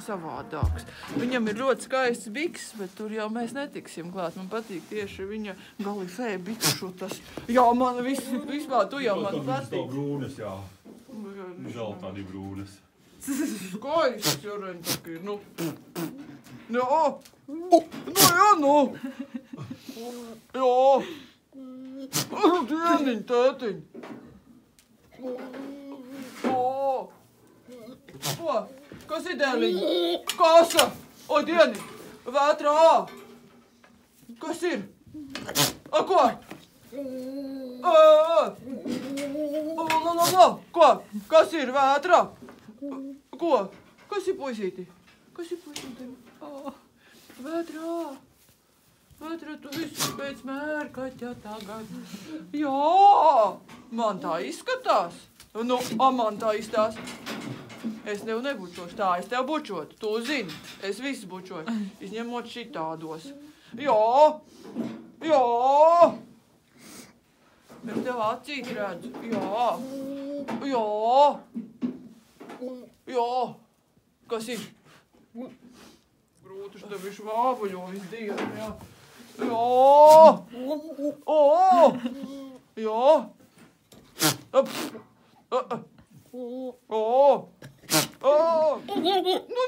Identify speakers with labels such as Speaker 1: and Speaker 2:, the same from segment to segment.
Speaker 1: savādāks. Viņam ir ļoti skaists biks, bet tur jau mēs netiksim klāt. Man patīk tieši viņa galifē bikšu tas. Jā, man vispār, tu jau man patīk.
Speaker 2: Tas brūnes, jā. Žēl tādi brūnes.
Speaker 1: Skaists, Joreņ, tak ir, nu. Jā. Jā, nu. Jā. Dieniņ, tētiņ. Ko? Kas ir dēliņ? Kasa. O, dieniņ. Vētrā. Kas ir? A, ko? Ko? Kas ir vētrā? Ko? Kas ir puisīti? Kas ir puisīti? Vētrā. Vētrā, tu visu pēc mērkaķa tagad. Jā, man tā izskatās. Nu, man tā izstās. Es tev nebučošu tā, es tev bučotu. Tu zini, es visu bučoju. Izņemot šitādos. Jā. Es tev acīt redzu. Jā. Kas ir? Grūtuši tev višu vābuļo visu dienu, jā. Nu,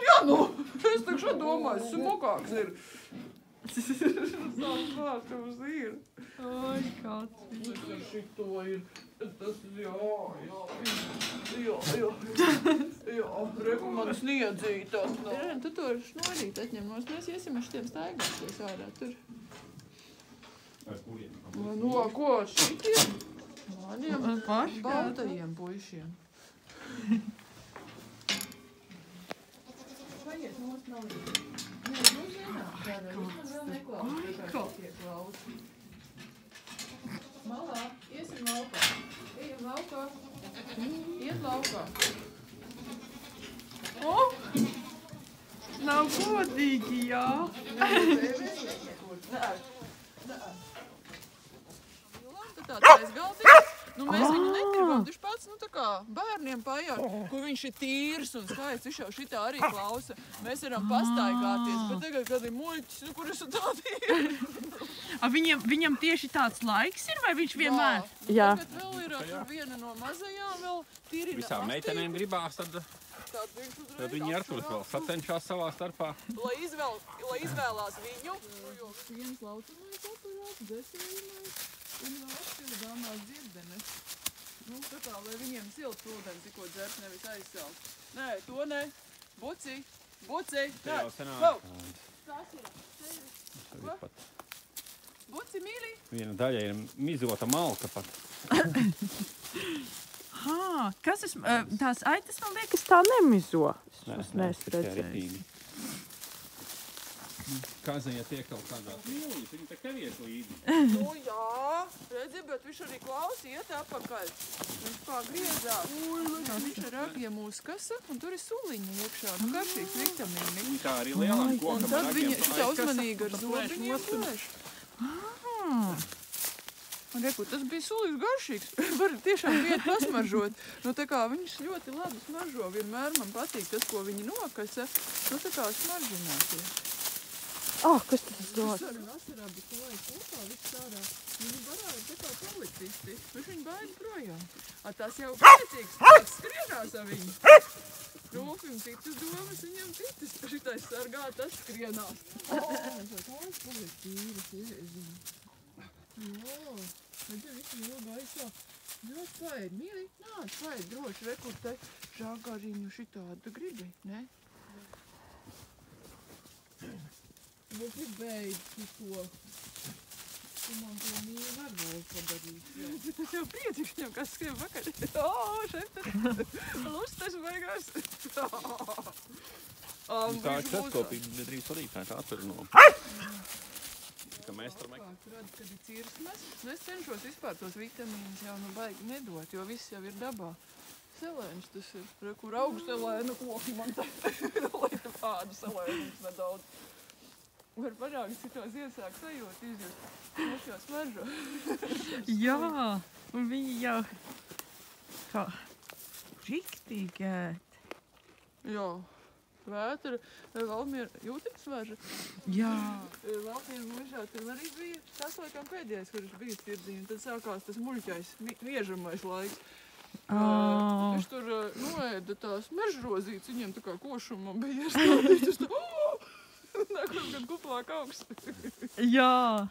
Speaker 1: jā, nu, es tak šo domāju, smukāks ir. Sāks vārds jums ir.
Speaker 3: Ai, kāds.
Speaker 1: Tas ar šito ir. Tas, jā. Reku man sniedzītas.
Speaker 3: Ren, tu to šnodīt atņem nos. Mēs iesim ar šitiem staigāties ārā tur.
Speaker 2: Ar kuriem?
Speaker 1: Nu, ko šitiem? Maniem
Speaker 3: Paši
Speaker 1: baltajiem puišiem. Paiet, mums nav līdzi. Nē, nu zināt, kādā. Vismaz vēl neklausa. Malā, iesim laukā. Ejam laukā. Iet laukā.
Speaker 3: Nav godīgi, jā.
Speaker 1: Nē. Jolanta tāds aizgaldīgs. Nu, mēs viņu negribam. Viņš pats, nu, tā kā bērniem pajāt, kur viņš ir tīrs un skaists. Viņš jau šitā arī klausa. Mēs varam pastaigāties, bet tagad, kad ir muļķis, nu, kur esmu tādi ir?
Speaker 3: Viņam tieši tāds laiks ir, vai viņš vienmēr?
Speaker 1: Jā. Tagad vēl ir tur viena no mazajām vēl tīrina.
Speaker 4: Visām meitenēm gribās, tad viņi ar tur vēl sacenšās savā starpā.
Speaker 1: Lai izvēlās viņu. Jo viens lautumais atturās, desējumais. Un vēl atšķirdāmās dzirdenes. Nu, tā kā, lai viņiem silts ūdeni tikko dzert, nevis aizsalt. Nē, to ne. Buci.
Speaker 4: Te jau senāk.
Speaker 1: Tās ir. Ko? Buci, mīļi.
Speaker 4: Viena daļa ir mizota malka pat.
Speaker 3: Kas tās aitas man liekas tā nemizo. Es neesmu
Speaker 4: redzējis. Kaziņa tiek kaut kādās mīlīs, viņi te kevies līdzi.
Speaker 1: Nu jā, redzi, bet viņš arī klausi iet apakaļ. Viņš kā griezās. Viņš ar ragiem uzkasa, un tur ir suliņa iekšā. Nu, garšīgs vitamīni.
Speaker 4: Kā arī lielām kokam
Speaker 1: un tad viņa šitā uzmanīgi ar zobiņiem plēš. Un reku, tas bija sulis garšīgs. Var tiešām iet pasmaržot. Nu, tā kā viņš ļoti labi smaržo. Vienmēr man patīk tas, ko viņi nokasa. Nu, tā kā smaržināties.
Speaker 3: Kas tas dod?
Speaker 1: Tas arī vasarā bija kolēģi kopā, viss ārā. Viņi barāja tā kā policisti. Viņš viņu baida projām. Tas jau priecīgs, tāds skrienās ar viņu. Rūpim citas domas, viņam citas. Šitais sargā, tas skrienās. Kāds paliek tīras, ieziņa. Jā, redzi, visi ilga aizsā. Ļoti paēd, mīļi, nāc, paēd droši, rekur te žāgāriņu šitādu gribi, ne? Bet gribēji to. Tu man to mīli varbūt padarīt. Tas jau priecīgs viņam, kas skrien pakaļ. Šeit lustas beigās.
Speaker 4: Tā ir seskopīgi, nedrīz vadītāji tā atver no. Ka mēs tur meklējam.
Speaker 1: Tu redz, kad ir cirsmes. Es cenšos vispār tos vitamīnus jau baigi nedot, jo viss jau ir dabā. Selēns tas ir, kur augselēna koki man tā ir tādu selēnus nedaudz. Var parākt, citos iesāk sajūt, izjust. Mums jau smaržo.
Speaker 3: Jā, un viņi jau kā riktīgi ēt.
Speaker 1: Jā. Vētra, Valmiera, jūtīgs vēža?
Speaker 3: Jā.
Speaker 1: Valmiera mūžā, tur arī bija tas laikam pēdējais, kurš bija Tirdziņā. Tad sākās tas muļķais, miežamais laiks. Viņš tur noēda tās mežrozītes, viņiem tā kā košuma bija iestādīts. Nākam, kad kuplāk augsts.
Speaker 3: Jā.